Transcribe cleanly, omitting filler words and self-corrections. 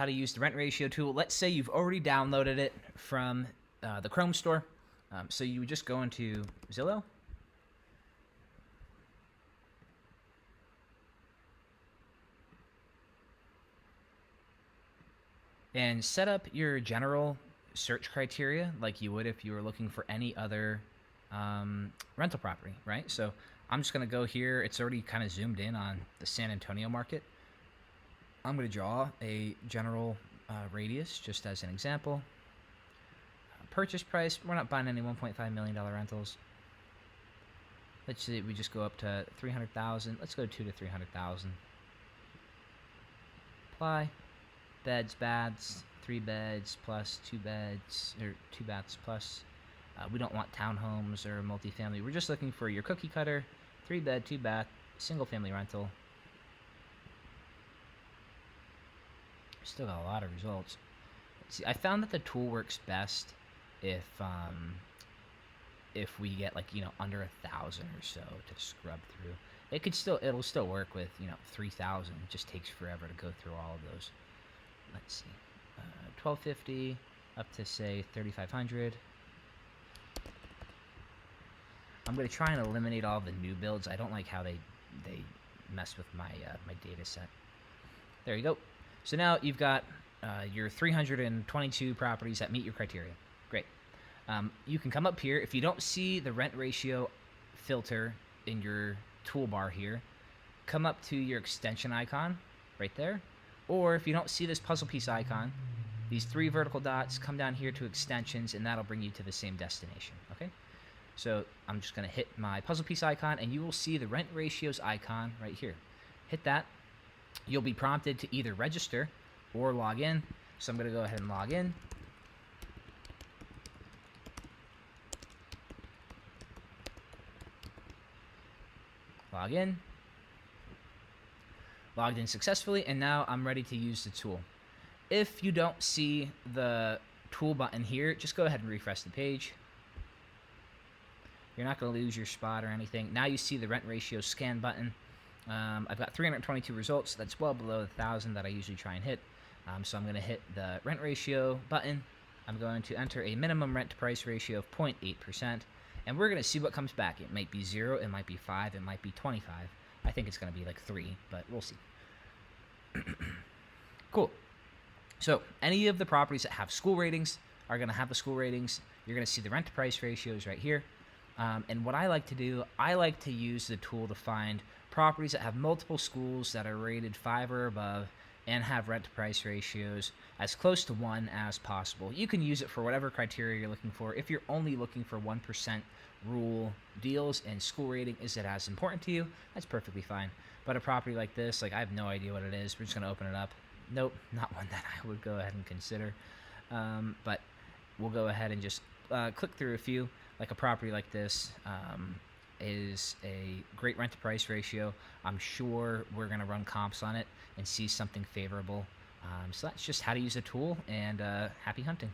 how to use the rent ratio tool. Let's say you've already downloaded it from the Chrome store. So you would just go into Zillow. And set up your general search criteria like you would if you were looking for any other rental property, right? So I'm just going to go here. It's already kind of zoomed in on the San Antonio market. I'm going to draw a general radius just as an example. Purchase price, we're not buying any $1.5 million rentals. Let's say we just go up to 300,000. Let's go 2 to 300,000. Apply. Beds, baths, 3 beds plus 2 beds, or 2 baths plus. We don't want townhomes or multifamily. We're just looking for your cookie cutter, 3 bed, 2 bath, single family rental. Still got a lot of results. Let's see, I found that the tool works best if we get like, under 1,000 or so to scrub through. It'll still work with 3,000. It just takes forever to go through all of those. Let's see, 1250 up to say 3,500. I'm going to try and eliminate all the new builds. I don't like how they mess with my my data set. There you go. So now you've got your 322 properties that meet your criteria. Great. You can come up here. If you don't see the rent ratio filter in your toolbar here, come up to your extension icon right there. Or if you don't see this puzzle piece icon, these 3 vertical dots, come down here to extensions, and that'll bring you to the same destination, okay? So I'm just going to hit my puzzle piece icon, and you will see the rent ratios icon right here. Hit that. You'll be prompted to either register or log in. So I'm going to go ahead and log in. Log in. Logged in successfully, and now I'm ready to use the tool. If you don't see the tool button here, just go ahead and refresh the page. You're not going to lose your spot or anything. Now you see the rent ratio scan button. I've got 322 results. That's well below the 1,000 that I usually try and hit. So I'm going to hit the rent ratio button. I'm going to enter a minimum rent to price ratio of 0.8%, and we're going to see what comes back. It might be 0, it might be 5, it might be 25. I think it's going to be like 3, but we'll see. Cool. So any of the properties that have school ratings are going to have the school ratings. You're going to see the rent to price ratios right here. And what I like to do, I like to use the tool to find properties that have multiple schools that are rated 5 or above and have rent to price ratios as close to 1 as possible. You can use it for whatever criteria you're looking for. If you're only looking for 1% rule deals and school rating isn't as important to you, that's perfectly fine. But a property like this, like I have no idea what it is. We're just going to open it up. Nope, not one that I would go ahead and consider. But we'll go ahead and just click through a few. Like a property like this is a great rent to price ratio. I'm sure we're going to run comps on it and see something favorable. So that's just how to use a tool, and happy hunting.